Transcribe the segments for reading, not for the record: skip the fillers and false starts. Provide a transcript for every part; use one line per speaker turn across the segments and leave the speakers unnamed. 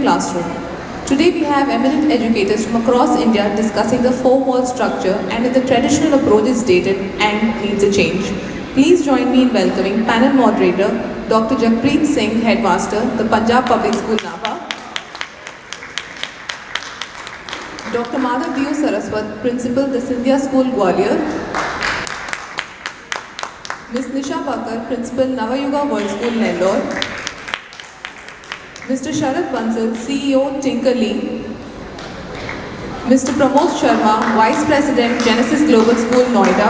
classroom. Today we have eminent educators from across India discussing the four-wall structure and if the traditional approach is dated and needs a change. Please join me in welcoming panel moderator Dr. Jakpreet Singh, Headmaster, the Punjab Public School, Napa. Dr. Madhav Dio Saraswat, Principal, the Scindia School, Gwalior. Ms. Nisha Bakar, Principal, Navayuga World School, Nellore. Mr. Sharad Bansal, CEO, Tinkerly. Mr. Pramod Sharma, Vice President, Genesis Global School, Noida.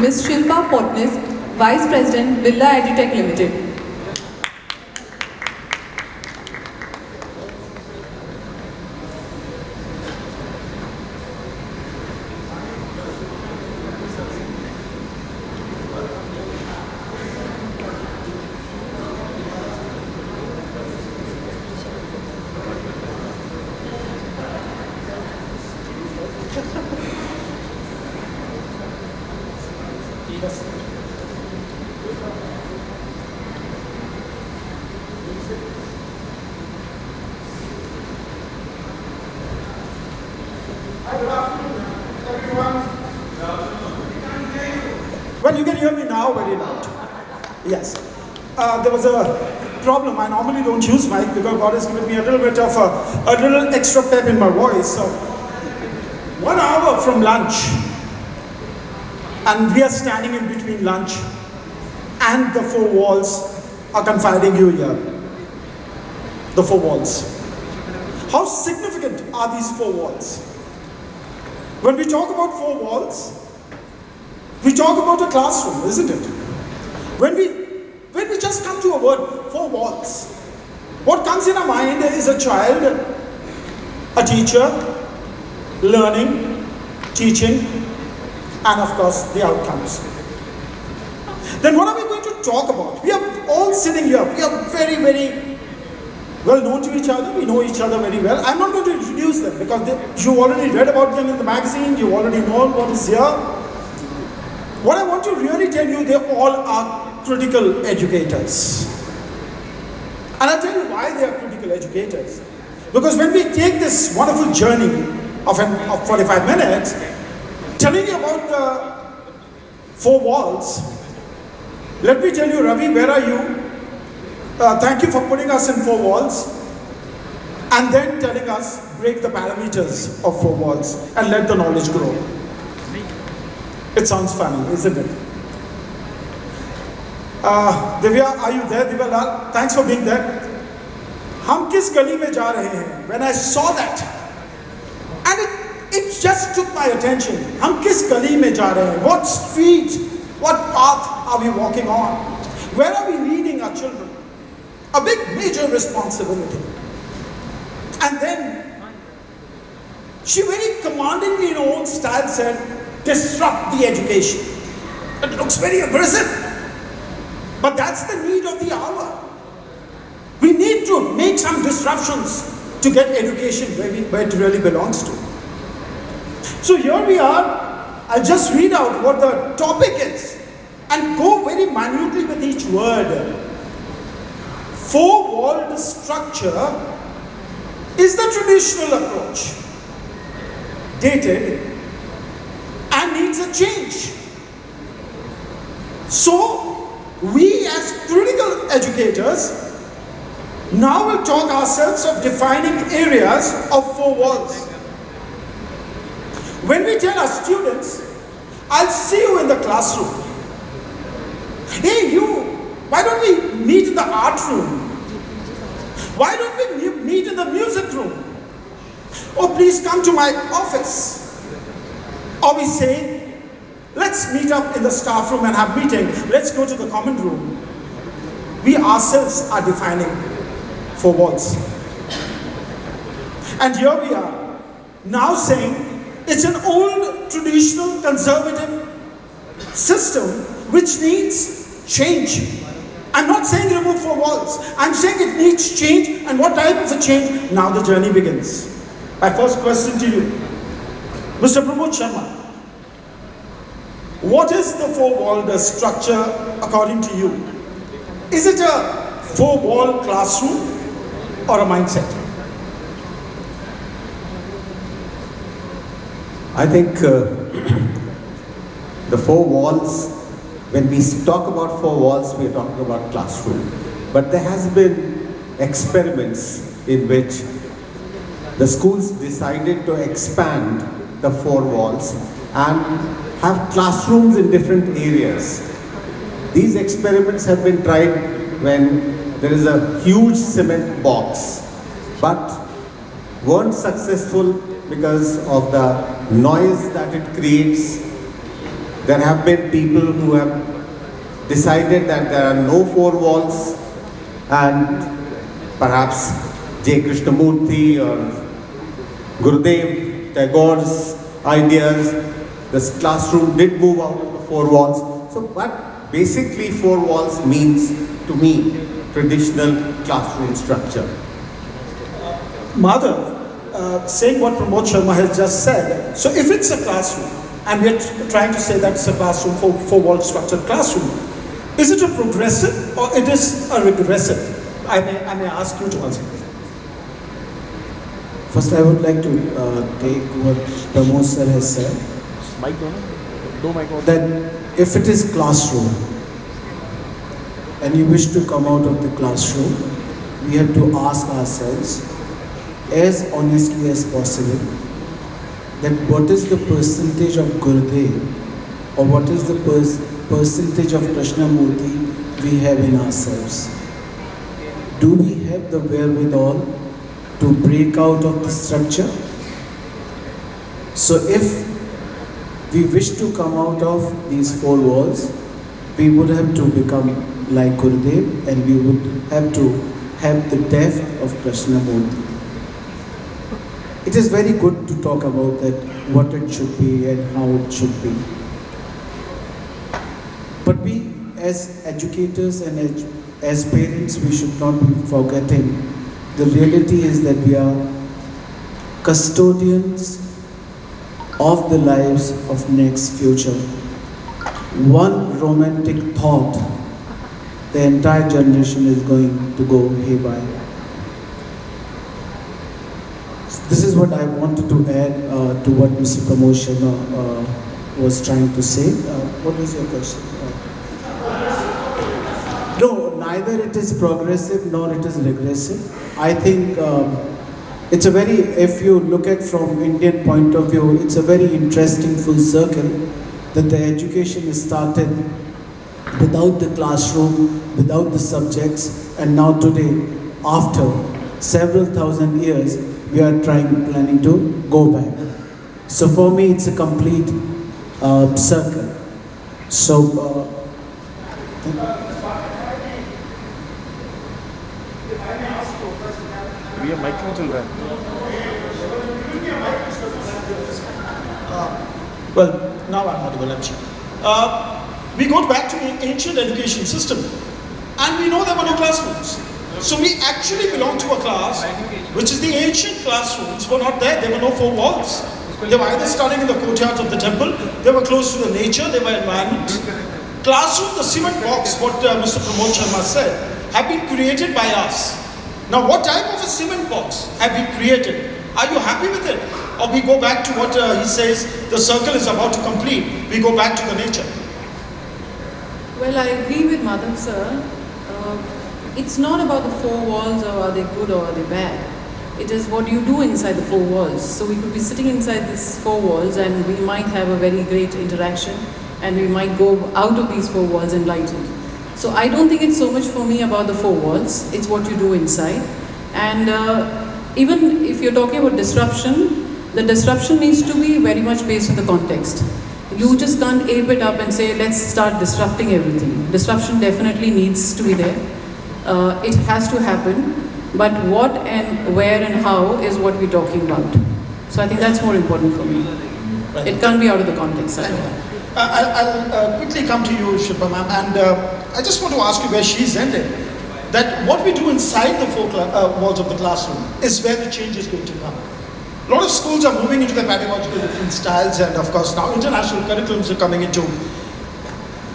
Ms. Shilpa Potnis, Vice President, Birla Edutech Limited.
Well, you can hear me now very loud. Yes. There was a problem. I normally don't use mic because God has given me a little bit of a little extra pep in my voice. So, 1 hour from lunch, and we are standing in between lunch, and the four walls are confiding you here. The four walls. How significant are these four walls? When we talk about four walls, we talk about a classroom, isn't it? When we just come to a word, four walls, what comes in our mind is a child, a teacher, learning, teaching, and of course the outcomes. Then what are we going to talk about? We are all sitting here. We are very, very well known to each other. We know each other very well. I'm not going to introduce them because you already read about them in the magazine. You already know what is here. What I want to really tell you, they all are critical educators. And I'll tell you why they are critical educators. Because when we take this wonderful journey of 45 minutes, telling you about the four walls, let me tell you, Ravi, where are you? Thank you for putting us in four walls. And then telling us, break the parameters of four walls and let the knowledge grow. It sounds funny, isn't it? Divya, are you there? Divya Lal, thanks for being there. हम किस गली में जा रहे हैं? When I saw that, and it just took my attention. हम किस गली में जा रहे हैं? What street, what path are we walking on? Where are we leading our children? A big, major responsibility. And then, she very commandingly in her own style said, disrupt the education. It looks very aggressive. But that's the need of the hour. We need to make some disruptions to get education where it really belongs to. So here we are. I'll just read out what the topic is and go very minutely with each word. Four-walled structure is the traditional approach, dated and needs a change. So, we as critical educators now will talk ourselves of defining areas of four walls. When we tell our students, I'll see you in the classroom. Hey you, why don't we meet in the art room? Why don't we meet in the music room? Or please come to my office. Or we say, let's meet up in the staff room and have meeting. Let's go to the common room. We ourselves are defining four walls. And here we are, now saying, it's an old, traditional, conservative system which needs change. I'm not saying remove four walls. I'm saying it needs change, and what type of a change? Now the journey begins. My first question to you, Mr. Pramod Sharma, what is the four-walled structure according to you? Is it a four-wall classroom? or a mindset?
I think the four walls, when we talk about four walls, we are talking about classroom. But there has been experiments in which the schools decided to expand the four walls and have classrooms in different areas. These experiments have been tried when there is a huge cement box, but weren't successful because of the noise that it creates. There have been people who have decided that there are no four walls, and perhaps J. Krishnamurti or Gurudev Tagore's ideas, this classroom did move out of the four walls. So, but basically four walls means, to me, traditional classroom structure.
Madhav, saying what Pramod Sharma has just said, so if it's a classroom, and we're trying to say that it's a classroom, four-wall structured classroom, is it a progressive or it is a regressive? I may ask you to answer.
First, I would like to take what Pramod sir has said, that if it is classroom and you wish to come out of the classroom, we have to ask ourselves as honestly as possible that what is the percentage of Gurudev or what is the percentage of Krishnamurti we have in ourselves. Do we have the wherewithal to break out of the structure? So if we wish to come out of these four walls, we would have to become like Gurudev, and we would have to have the depth of Krishnamurti. It is very good to talk about that, what it should be and how it should be. But we as educators and as parents, we should not be forgetting the reality is that we are custodians of the lives of next future. One romantic thought, the entire generation is going to go haywire. This is what I wanted to add to what Mr. Pramod Sharma was trying to say. What was your question? No, neither it is progressive nor it is regressive. I think it's a very, if you look at from Indian point of view, it's a very interesting full circle that the education is started without the classroom, without the subjects, and now today, after several thousand years, we are planning to go back. So for me, it's a complete circle. So,
We are micro children.
Well, now I'm audible, I'm sure. We go back to the ancient education system, and we know there were no classrooms. So we actually belong to a class, which is the ancient classrooms were not there. There were no four walls. They were either studying in the courtyards of the temple, they were close to the nature, they were environment. Classroom, the cement box, what Mr. Pramod Sharma said, have been created by us. Now, what type of a cement box have we created? Are you happy with it? Or we go back to what he says, the circle is about to complete. We go back to the nature.
Well, I agree with Madhav sir. It's not about the four walls or are they good or are they bad. It is what you do inside the four walls. So we could be sitting inside these four walls and we might have a very great interaction and we might go out of these four walls enlightened. So I don't think it's so much for me about the four walls. It's what you do inside. And even if you're talking about disruption, the disruption needs to be very much based on the context. You just can't ape it up and say, let's start disrupting everything. Disruption definitely needs to be there. It has to happen, but what and where and how is what we're talking about. So I think that's more important for me.
Right.
It can't be out of the context.
I'll quickly come to you, Shilpa ma'am, and I just want to ask you where she's ended. That what we do inside the four walls of the classroom is where the change is going to come. A lot of schools are moving into their pedagogical different styles, and of course now international curriculums are coming into.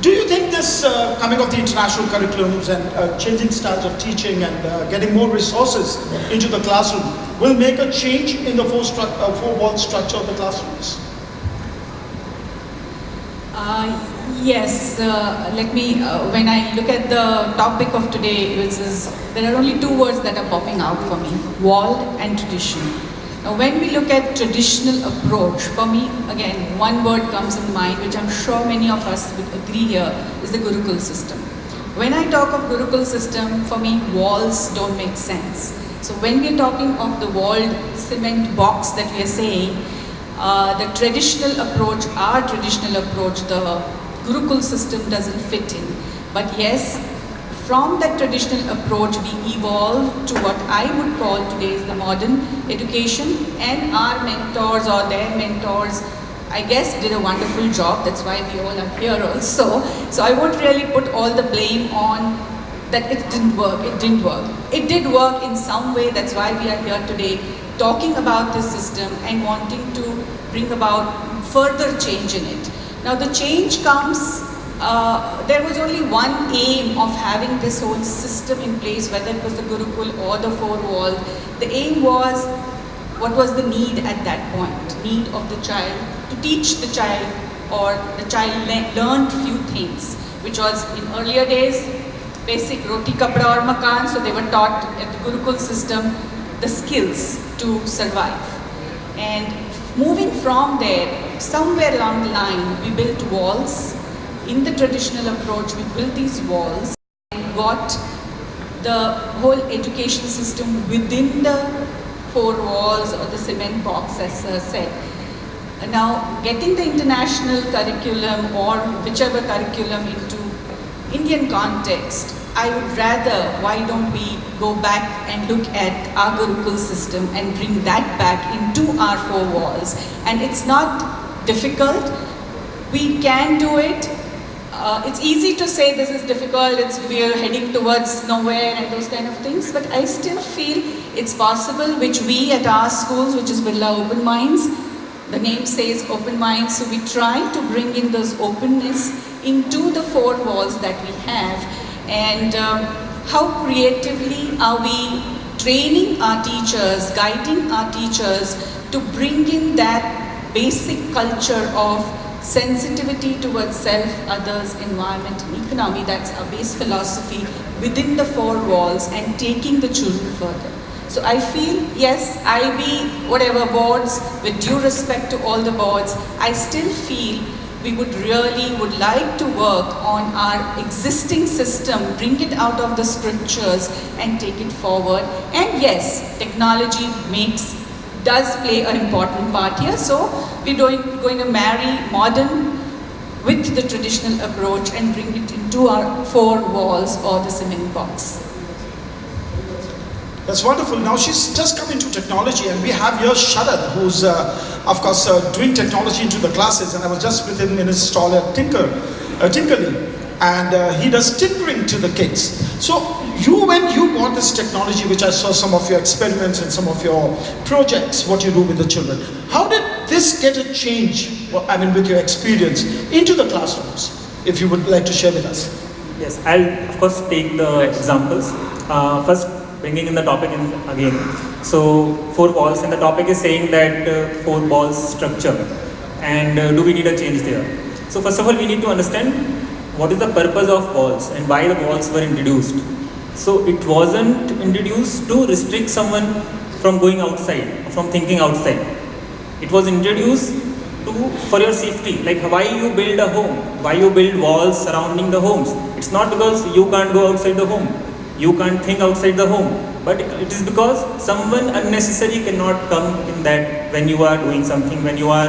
Do you think this coming of the international curriculums and changing styles of teaching and getting more resources into the classroom will make a change in the four-wall structure of the classrooms?
Yes, when I look at the topic of today, there are only two words that are popping out for me, wall and tradition. Now when we look at traditional approach, for me, again, one word comes in mind, which I'm sure many of us would agree here, is the Gurukul system. When I talk of Gurukul system, for me, walls don't make sense. So when we're talking of the walled cement box that we are saying, the traditional approach, our traditional approach, the Gurukul system doesn't fit in. But yes, from that traditional approach, we evolved to what I would call today is the modern education, and our mentors or their mentors, I guess, did a wonderful job. That's why we all are here also. So I won't really put all the blame on that it didn't work. It didn't work. It did work in some way. That's why we are here today talking about this system and wanting to bring about further change in it. Now the change comes, there was only one aim of having this whole system in place, whether it was the Gurukul or the four walls. The aim was, what was the need at that point? Need of the child, to teach the child, or the child learned few things, which was in earlier days, basic roti, kapda or makan, so they were taught at the Gurukul system the skills to survive. And moving from there, somewhere along the line, we built walls. In the traditional approach, we built these walls and got the whole education system within the four walls or the cement box, as Sir said. Now, getting the international curriculum or whichever curriculum into Indian context, I would rather, why don't we go back and look at our Gurukul system and bring that back into our four walls. And it's not difficult, we can do it. It's easy to say this is difficult, we are heading towards nowhere and those kind of things, but I still feel it's possible, which we at our schools, which is Birla Open Minds, the name says open minds, so we try to bring in those openness into the four walls that we have. And how creatively are we training our teachers, guiding our teachers to bring in that basic culture of sensitivity towards self, others, environment and economy. That's our base philosophy within the four walls and taking the children further. So I feel, yes, IB, whatever boards, with due respect to all the boards, I still feel we would like to work on our existing system, bring it out of the scriptures and take it forward. And yes, technology does play an important part here. So we're going to marry modern with the traditional approach and bring it into our four walls or the cement box.
That's wonderful. Now she's just come into technology, and we have here Sharad, who's of course doing technology into the classes, and I was just with him in his stall at Tinkerly, and he does tinkering to the kids. So when you got this technology, which I saw some of your experiments and some of your projects, what you do with the children, how did this get a change, I mean with your experience, into the classrooms, if you would like to share with us?
Yes, I'll of course take the examples. First, bringing in the topic again. So, four walls, and the topic is saying that four walls structure, and do we need a change there? So first of all, we need to understand what is the purpose of walls and why the walls were introduced. So it wasn't introduced to restrict someone from going outside, from thinking outside. It was introduced for your safety, like why you build a home, why you build walls surrounding the homes. It's not because you can't go outside the home, you can't think outside the home, but it is because someone unnecessary cannot come in that when you are doing something, when you are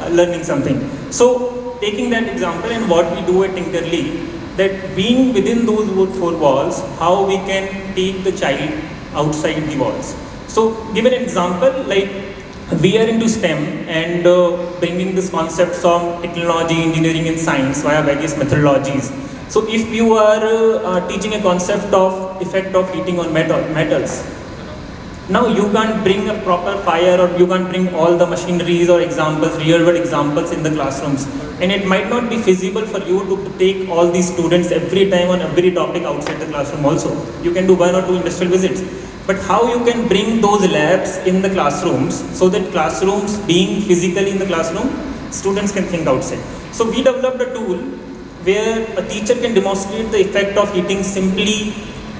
learning something. So taking that example and what we do at Tinkerly, that being within those four walls, how we can take the child outside the walls. So give an example, like we are into STEM and bringing this concepts of technology, engineering and science via various methodologies. So if you are teaching a concept of effect of heating on metals, Now you can't bring a proper fire, or you can't bring all the machineries or examples, real world examples in the classrooms. And it might not be feasible for you to take all these students every time on every topic outside the classroom also. You can do 1 or 2 industrial visits. But how you can bring those labs in the classrooms, so that classrooms being physically in the classroom, students can think outside. So we developed a tool where a teacher can demonstrate the effect of heating simply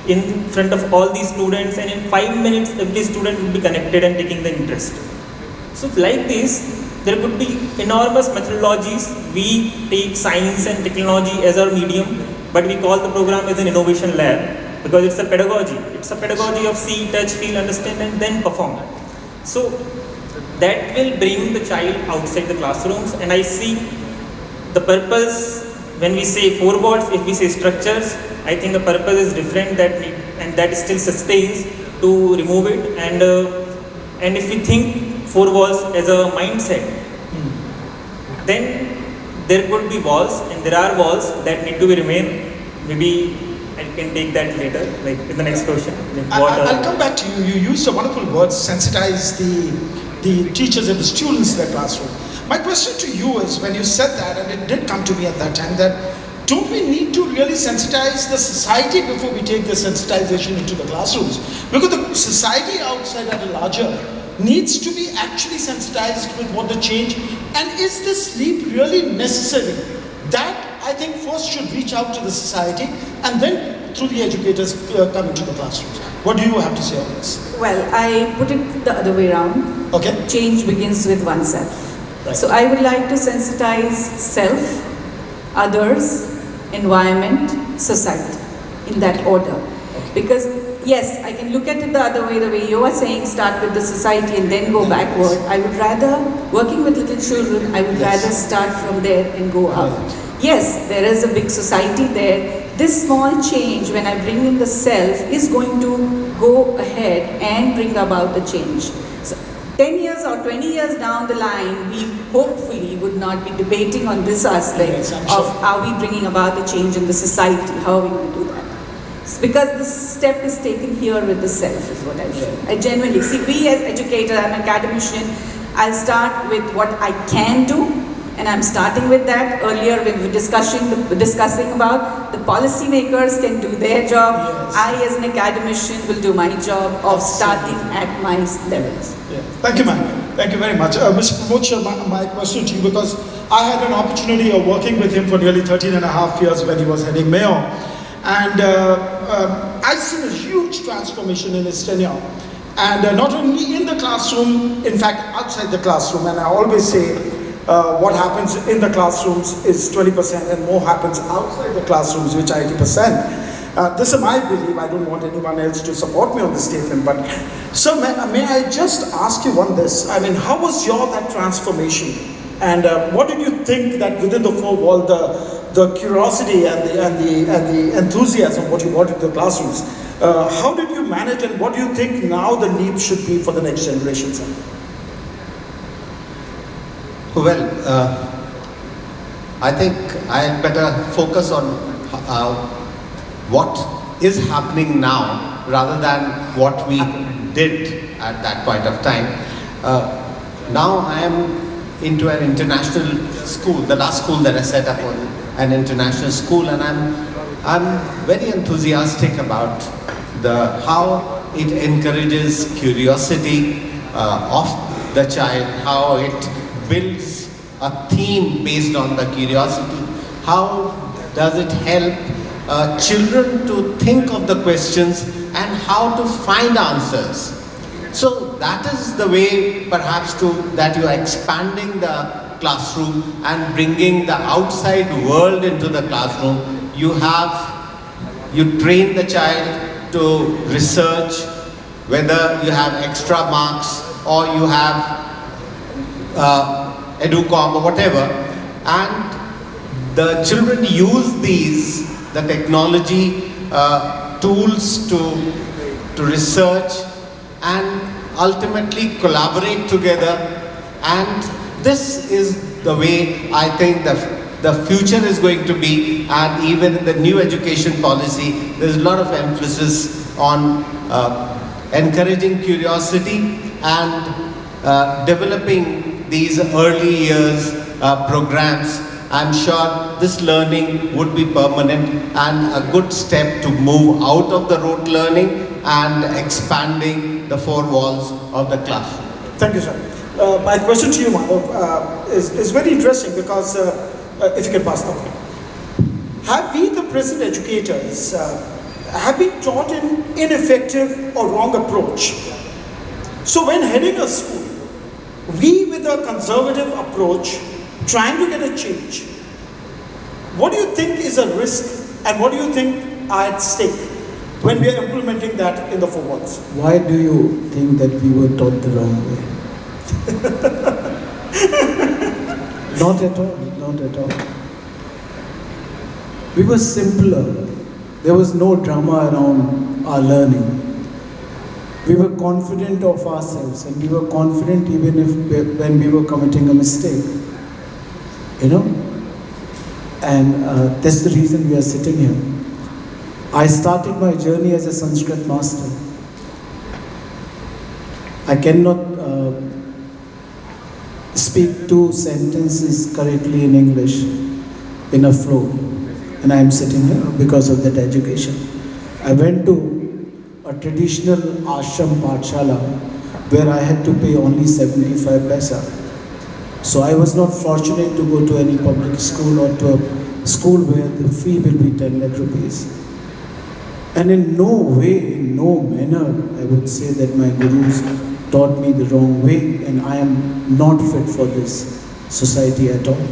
in front of all these students, and in 5 minutes every student will be connected and taking the interest. So like this, there could be enormous methodologies. We take science and technology as our medium, but we call the program as an innovation lab, because it's a pedagogy. It's a pedagogy of see, touch, feel, understand, and then perform. So that will bring the child outside the classrooms. And I see the purpose when we say 4 walls, if we say structures, I think the purpose is different, and that still sustains to remove it. And if we think 4 walls as a mindset, then there could be walls, and there are walls that need to be remain. Maybe I can take that later, like in the next question.
I'll come back to you. You used a wonderful word, sensitize the teachers and the students in the classroom. My question to you is, when you said that, and it did come to me at that time, that don't we need to really sensitize the society before we take the sensitization into the classrooms? Because the society outside at a larger needs to be actually sensitized with what the change, and is this leap really necessary? That, I think, first should reach out to the society, and then through the educators come into the classrooms. What do you have to say on this?
Well, I put it the other way around.
Okay.
Change begins with oneself.
Right.
So I would like to sensitize self, others, environment, society, in that order. Okay. Because yes, I can look at it the other way, the way you are saying, start with the society and then go backward. I would rather, working with little children, I would rather start from there and go out. Yes, there is a big society there. This small change, when I bring in the self, is going to go ahead and bring about the change. So, 10 years or 20 years down the line, we hopefully would not be debating on this aspect of are we bringing about the change in the society, how are we going to do that? It's because this step is taken here with the self, is what I feel. I genuinely, see, we as educators, I'm an academician, I'll start with what I can do, and I'm starting with that. Earlier we were discussing about the policymakers can do their job. Yes. I as an academician will do my job of starting at my levels.
Yeah. Thank you, ma'am. Thank you very much. Mr. Pramod, my question to you, because I had an opportunity of working with him for nearly 13 and a half years when he was heading mayor. And I've seen a huge transformation in his tenure. And not only in the classroom, in fact, outside the classroom. And I always say, what happens in the classrooms is 20% and more happens outside the classrooms, which are 80%. This is my belief. I don't want anyone else to support me on this statement. But, sir, may I just ask you on this? I mean, how was that transformation? And what did you think that within the 4 walls, the curiosity and the enthusiasm, what you brought into the classrooms, how did you manage, and what do you think now the leap should be for the next generation, sir?
Well, I think I had better focus on what is happening now rather than what we did at that point of time. Now I am into an international school. The last school that I set up was an international school, and I'm very enthusiastic about how it encourages curiosity of the child, how it builds a theme based on the curiosity. How does it help children to think of the questions and how to find answers? So that is the way perhaps that you are expanding the classroom and bringing the outside world into the classroom. You train the child to research, whether you have extra marks or you have educom or whatever, and the children use the technology tools to research and ultimately collaborate together, and this is the way I think the future is going to be. And even in the new education policy, there's a lot of emphasis on encouraging curiosity and developing these early years programs, I'm sure this learning would be permanent and a good step to move out of the rote learning and expanding the four walls of the classroom.
Thank you, sir. My question to you, Madhav, is very interesting because, if you can pass that. Have we, the present educators, have been taught an ineffective or wrong approach? So when heading a school, we with a conservative approach, trying to get a change, what do you think is a risk and what do you think are at stake when we are implementing that in the four walls?
Why do you think that we were taught the wrong way? Not at all, not at all. We were simpler. There was no drama around our learning. We were confident of ourselves and we were confident even when we were committing a mistake. You know? And that's the reason we are sitting here. I started my journey as a Sanskrit master. I cannot speak two sentences correctly in English in a flow. And I am sitting here because of that education. I went to a traditional ashram pathshala where I had to pay only 75 paisa. So I was not fortunate to go to any public school or to a school where the fee will be 10 lakh rupees. And in no way, in no manner, I would say that my gurus taught me the wrong way and I am not fit for this society at all.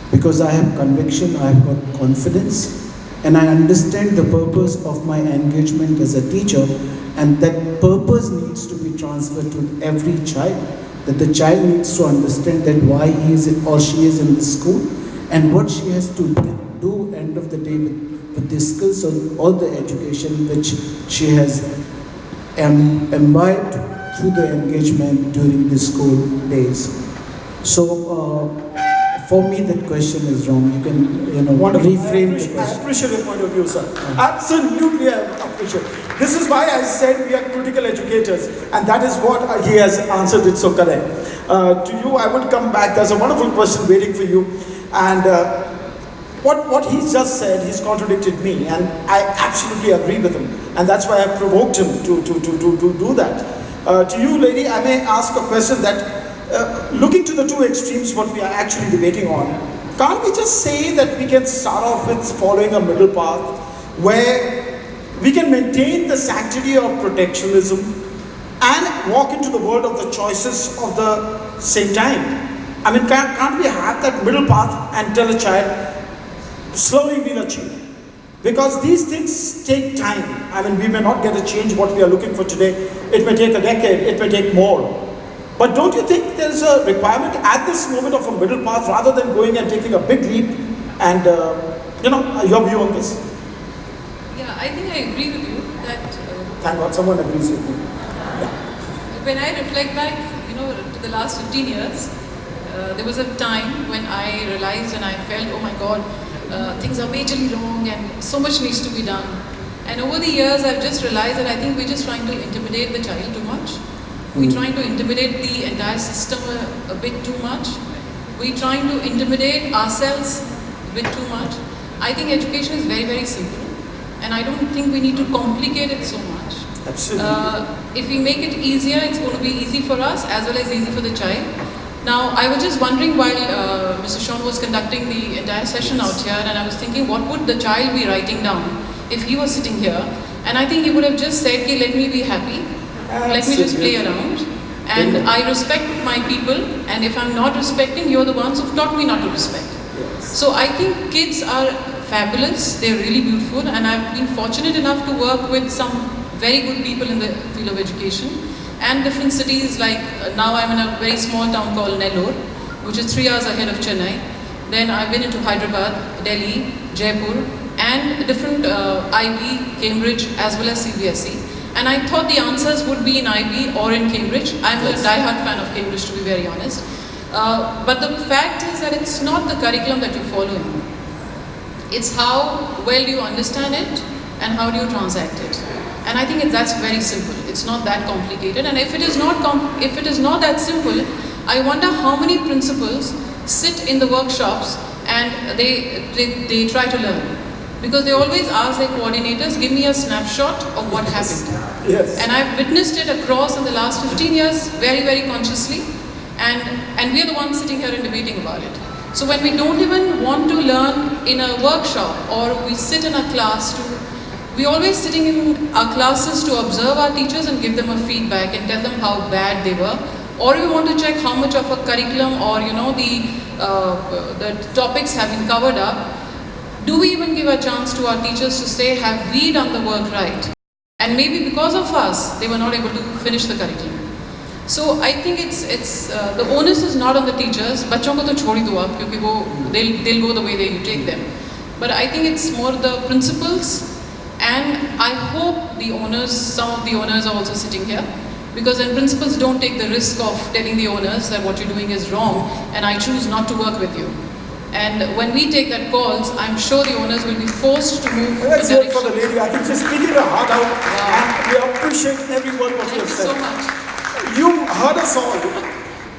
Because I have conviction, I have got confidence, and I understand the purpose of my engagement as a teacher, and that purpose needs to be transferred to every child. That the child needs to understand that why he is or she is in the school, and what she has to do end of the day with the skills of all the education which she has imbibed through the engagement during the school days. So. For me, that question is wrong. You can, reframe the question.
I appreciate your point of view, sir. Absolutely, I appreciate. This is why I said we are critical educators, and that is what he has answered it so correct. To you, I would come back. There's a wonderful question waiting for you, and what he's just said, he's contradicted me, and I absolutely agree with him, and that's why I provoked him to do that. To you, lady, I may ask a question that. Looking to the two extremes, what we are actually debating on, can't we just say that we can start off with following a middle path where we can maintain the sanctity of protectionism and walk into the world of the choices of the same time? I mean, can't we have that middle path and tell a child, slowly we'll achieve? Because these things take time. I mean, we may not get a change what we are looking for today. It may take a decade, it may take more. But don't you think there's a requirement at this moment of a middle path rather than going and taking a big leap and, your view on this?
Yeah, I think I agree with you that...
Thank God someone agrees with me.
When I reflect back, to the last 15 years, there was a time when I realized and I felt, oh my God, things are majorly wrong and so much needs to be done. And over the years, I've just realized that I think we're just trying to intimidate the child too much. We're trying to intimidate the entire system a bit too much. We're trying to intimidate ourselves a bit too much. I think education is very, very simple. And I don't think we need to complicate it so much.
Absolutely.
If we make it easier, it's going to be easy for us as well as easy for the child. Now, I was just wondering while Mr. Sean was conducting the entire session out here, and I was thinking, what would the child be writing down if he was sitting here? And I think he would have just said, okay, let me be happy. Let me just play around. And I respect my people, and if I'm not respecting, you're the ones who've taught me not to respect. So I think kids are fabulous, they're really beautiful, and I've been fortunate enough to work with some very good people in the field of education, and different cities like, now I'm in a very small town called Nellore, which is 3 hours ahead of Chennai. Then I've been into Hyderabad, Delhi, Jaipur, and different IB, Cambridge, as well as CBSE. And I thought the answers would be in IB or in Cambridge. I'm a die-hard fan of Cambridge, to be very honest. But the fact is that it's not the curriculum that you're following. It's how well do you understand it and how do you transact it. And And I think that's very simple. It's not that complicated. And if it is not that simple, I wonder how many principals sit in the workshops and they try to learn. Because they always ask their coordinators, give me a snapshot of what happened.
Yes.
And I've witnessed it across in the last 15 years very, very consciously. And we are the ones sitting here and debating about it. So when we don't even want to learn in a workshop or we sit in a class we're always sitting in our classes to observe our teachers and give them a feedback and tell them how bad they were. Or we want to check how much of a curriculum or the topics have been covered up. Do we even give a chance to our teachers to say, have we done the work right? And maybe because of us, they were not able to finish the curriculum. So I think it's the onus is not on the teachers. बच्चों को तो छोड़ ही दो आप, क्योंकि वो they'll go the way that you take them. But I think it's more the principals, and I hope the owners, some of the owners are also sitting here, because then principals don't take the risk of telling the owners that what you're doing is wrong, and I choose not to work with you. And when we take that calls, I'm sure the owners will be forced to move.
Let's hear it for the lady. I think she's speaking her heart out, and we appreciate every word what you have said.
Thank you so much.
You heard us all.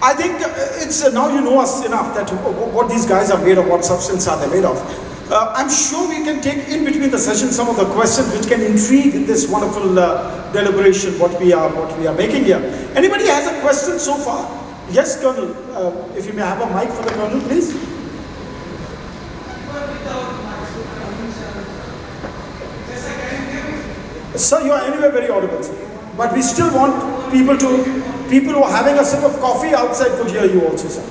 I think it's now you know us enough that what these guys are made of, what substance are they made of. I'm sure we can take in between the session some of the questions which can intrigue this wonderful deliberation what we are making here. Anybody has a question so far? Yes, Colonel. If you may have a mic for the Colonel, please. Sir, you are anyway very audible, sir. But we still want people who are having a sip of coffee outside could hear you also, sir.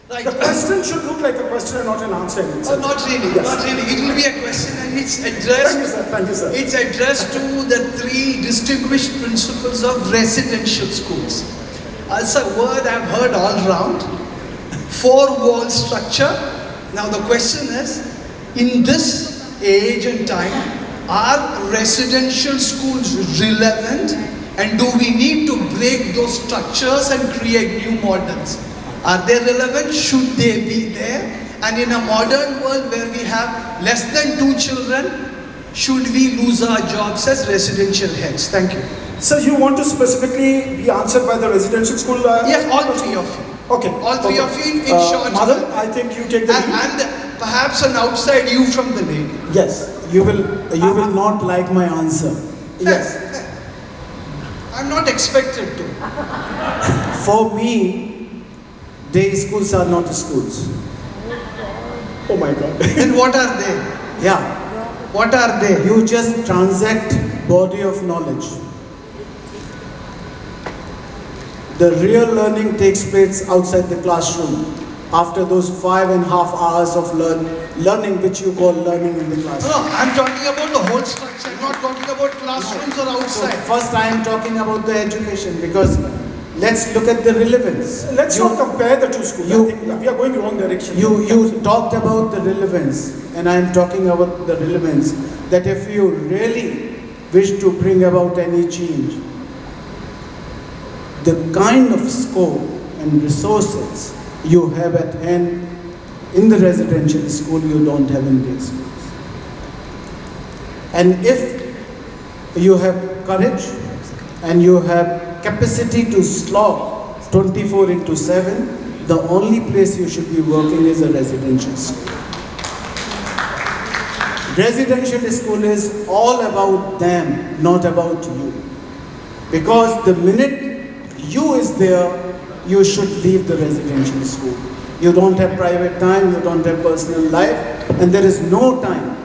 Right.
The question should look like a question and not an answer.
Oh, not really,
Yes.
not really. It will be a question and it's addressed.
Thank you, sir. Thank you, sir.
It's addressed to the three distinguished principals of residential schools. It's a word I've heard all around. Four-wall structure. Now the question is, in this age and time, are residential schools relevant, and do we need to break those structures and create new models? Are they relevant? Should they be there? And in a modern world where we have less than 2 children, should we lose our jobs as residential heads? Thank you.
Sir, you want to specifically be answered by the residential school?
Yes, all three of you.
Okay.
All three of you in short.
Mother, I think you take the lead.
And perhaps an outside you from the lady.
Yes.
You will not like my answer.
Yes.
I'm not expected to.
For me, day schools are not schools.
Oh my God.
Then what are they?
Yeah,
What are they?
you just transact body of knowledge. The real learning takes place outside the classroom after those 5.5 hours of learning which you call learning in the
No,
classroom.
I'm talking about the whole structure. I'm not talking about classrooms or
So
outside.
first I am talking about the education, because let's look at the relevance.
Let's not compare the two schools.
you-
I think we are going wrong direction.
You talked about the relevance, and I am talking about the relevance, that if you really wish to bring about any change, the kind of scope and resources you have at hand in the residential school you don't have in day schools. And if you have courage and you have capacity to slog 24/7, the only place you should be working is a residential school. Residential school is all about them, not about you. Because the minute you is there, you should leave the residential school. You don't have private time, you don't have personal life, and there is no time,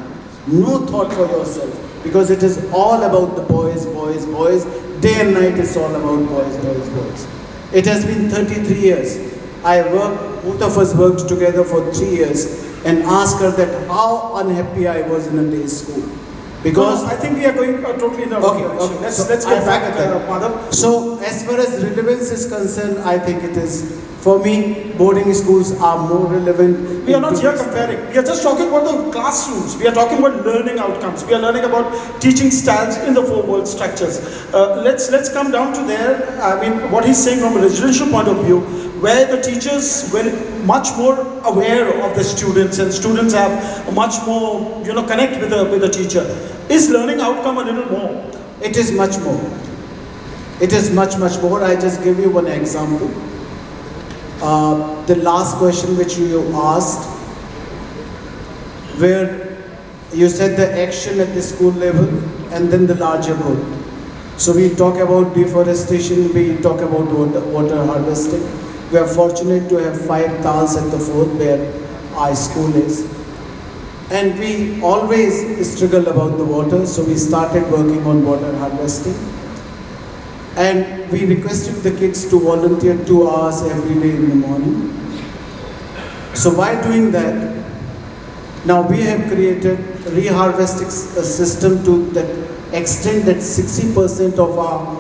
no thought for yourself, because it is all about the boys, boys, boys. Day and night is all about boys, boys, boys. It has been 33 years. Both of us worked together for 3 years, and asked her that how unhappy I was in a day school. Because
I think we are going totally in the wrong
Okay,
direction.
okay.
Let's
So
get
I
back,
forget that.
Mother.
So, as far as relevance is concerned, I think it is, for me, boarding schools are more relevant.
We are not
in
here
today's-
comparing. We are just talking about the classrooms. We are talking about learning outcomes. We are learning about teaching styles in the four-wall structures. Let's come down to there. I mean, what he's saying from a residential point of view, where the teachers were much more aware of the students and students have a much more, connect with the teacher. Is learning outcome a little more?
It is much more. It is much more. I just give you one example. The last question which you asked, where you said the action at the school level and then the larger goal. So we talk about deforestation, we talk about water harvesting. We are fortunate to have 5 tals at the fort where our school is. And we always struggle about the water, so we started working on water harvesting. And we requested the kids to volunteer 2 hours every day in the morning. So by doing that, now we have created a reharvesting system to that extent that 60% of our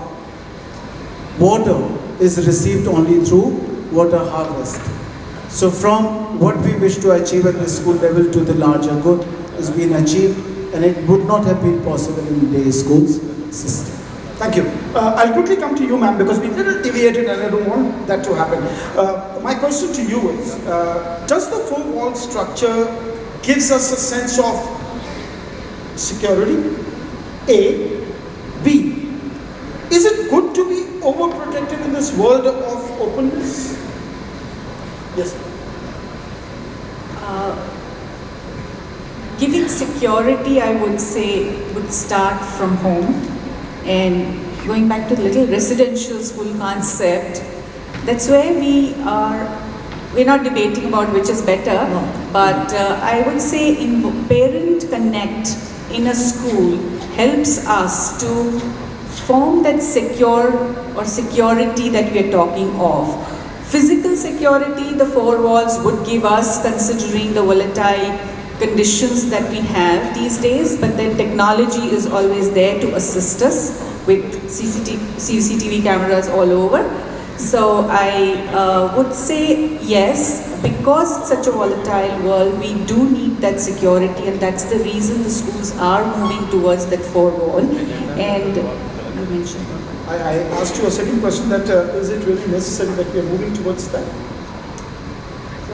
water is received only through water harvest. So from what we wish to achieve at the school level to the larger good is being achieved, and it would not have been possible in the schools system.
Thank you. I'll quickly come to you, ma'am, because we little deviated and I don't want that to happen. My question to you is, does the four-wall structure gives us a sense of security? A. B. Is it good to be overprotected in this world of openness? Yes.
Giving security, I would say, would start from home. And going back to the little residential school concept, that's where we're not debating about which is better, but I would say parent connect in a school helps us to form that security that we are talking of. Physical security, the four walls would give us, considering the volatile conditions that we have these days, but then technology is always there to assist us with CCTV cameras all over. So I would say yes, because it's such a volatile world, we do need that security, and that's the reason the schools are moving towards that four wall. And you mentioned
I asked you a second question, that is it really necessary that we are moving towards that?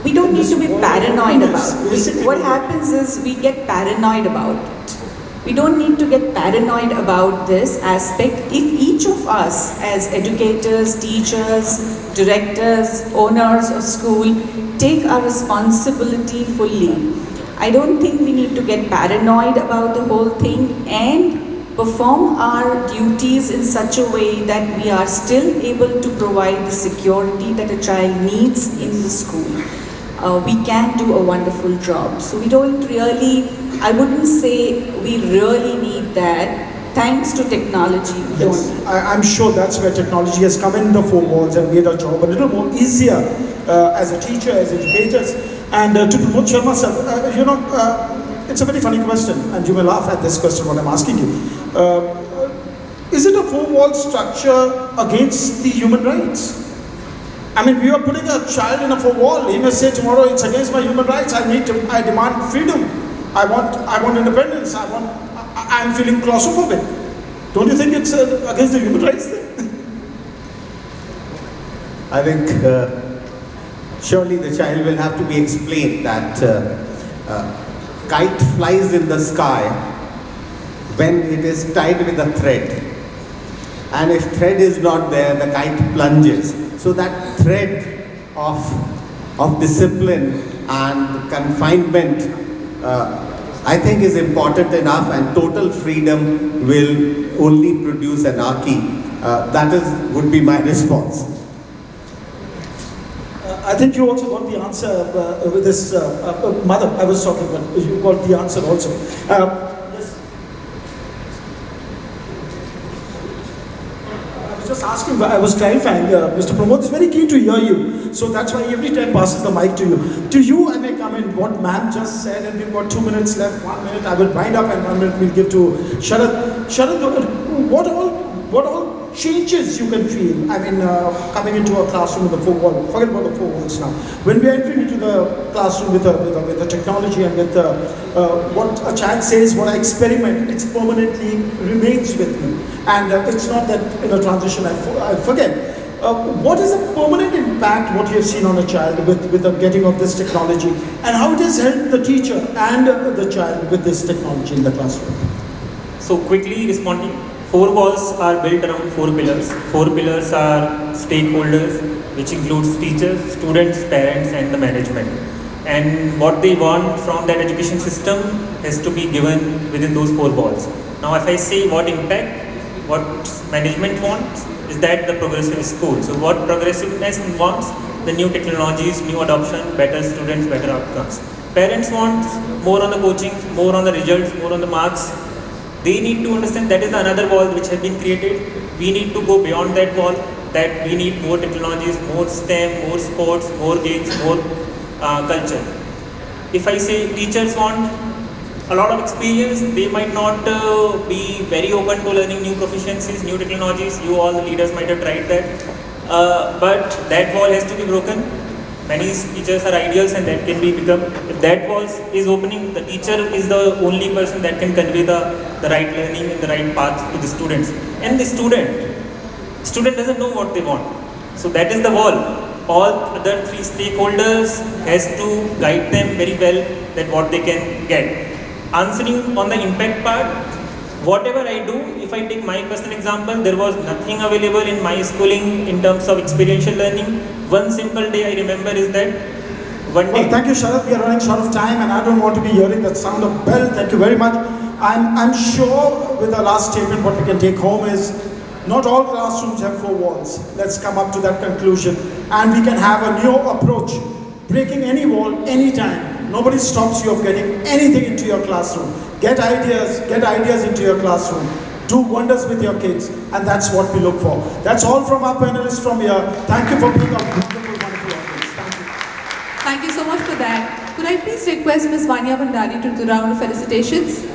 we don't need to be paranoid about it. What happens is we get paranoid about it. We don't need to get paranoid about this aspect. If each of us as educators, teachers, directors, owners of school take our responsibility fully, I don't think we need to get paranoid about the whole thing and perform our duties in such a way that we are still able to provide the security that a child needs in the school. We can do a wonderful job. So we don't really, I wouldn't say we really need that. Thanks to technology, we
Yes,
don't need.
I'm sure that's where technology has come in the four walls and made our job a little more easier as a teacher, as educators. And to promote Sharma sir, it's a very funny question, and you may laugh at this question what I'm asking you. Is it a four-wall structure against the human rights? I mean, we are putting a child in a four-wall. He may say tomorrow it's against my human rights. I demand freedom. I want independence. I'm feeling claustrophobic. Don't you think it's against the human rights thing?
I think surely the child will have to be explained that kite flies in the sky when it is tied with a thread. And if thread is not there, the kite plunges. So that thread of discipline and confinement, I think is important enough, and total freedom will only produce anarchy. That would be my response.
I think you also got the answer with this mother I was talking about. You got the answer also. Yes. I was just asking, I was clarifying, Mr. Pramod is very keen to hear you. So that's why every time passes the mic to you. To you, I may come in what ma'am just said, and we've got 2 minutes left, 1 minute. I will wind up and 1 minute we'll give to Sharad. Sharad, what all changes you can feel? I mean, coming into a classroom with a four wall, forget about the four walls now. When we are entering into the classroom with the technology and with what a child says, what I experiment, it permanently remains with me. And it's not that in a transition I forget. what is the permanent impact what you have seen on a child with the getting of this technology, and how it has helped the teacher and the child with this technology in the classroom?
So quickly responding, 4 walls are built around 4 pillars. 4 pillars are stakeholders, which includes teachers, students, parents and the management. And what they want from that education system has to be given within those 4 walls. Now if I say what impact, what management wants is that the progressive school. So what progressiveness wants? The new technologies, new adoption, better students, better outcomes. Parents want more on the coaching, more on the results, more on the marks. They need to understand that is another wall which has been created. We need to go beyond that wall, that we need more technologies, more STEM, more sports, more games, more culture. If I say teachers want a lot of experience, they might not be very open to learning new proficiencies, new technologies. You all the leaders might have tried that. But that wall has to be broken. Many teachers are ideals and that can be become, if that wall is opening, the teacher is the only person that can convey the right learning and the right path to the students. And the student doesn't know what they want. So that is the wall. All other 3 stakeholders has to guide them very well that what they can get. Answering on the impact part, whatever I do, if I take my personal example, there was nothing available in my schooling in terms of experiential learning. One simple day I remember is that one day.
Well, thank you, Sharad. We are running short of time, and I don't want to be hearing that sound of bell. Thank you very much. I'm sure with the last statement, what we can take home is not all classrooms have 4 walls. Let's come up to that conclusion, and we can have a new approach, breaking any wall, anytime. Nobody stops you of getting anything into your classroom. Get ideas into your classroom. Do wonders with your kids, and that's what we look for. That's all from our panelists from here. Thank you for being a wonderful audience. Thank you.
Thank you so much for that. Could I please request Ms. Vanya Bhandari to do the round of felicitations?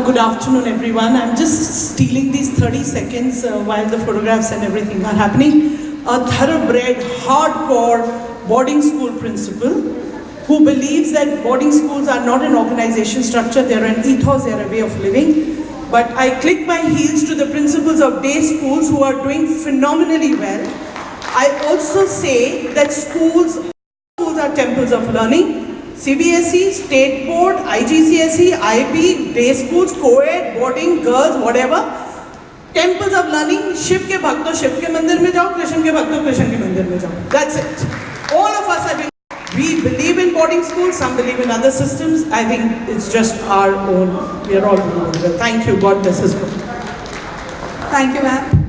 Good afternoon, everyone. I'm just stealing these 30 seconds while the photographs and everything are happening. A thoroughbred, hardcore boarding school principal who believes that boarding schools are not an organization structure, they're an ethos, they're a way of living. But I click my heels to the principals of day schools who are doing phenomenally well. I also say that schools are temples of learning. CBSE, State Board, IGCSE, IB, day schools, co-ed, boarding, girls, whatever. Temples of learning, Shiv ke bhakto Shiv ke mandir mein jao, Krishna ke bhakto Krishna ke mandir mein jao. That's it. All of us are doing. We believe in boarding schools, some believe in other systems. I think it's just our own. We are all doing well. Thank you. God bless us.
Thank you, ma'am.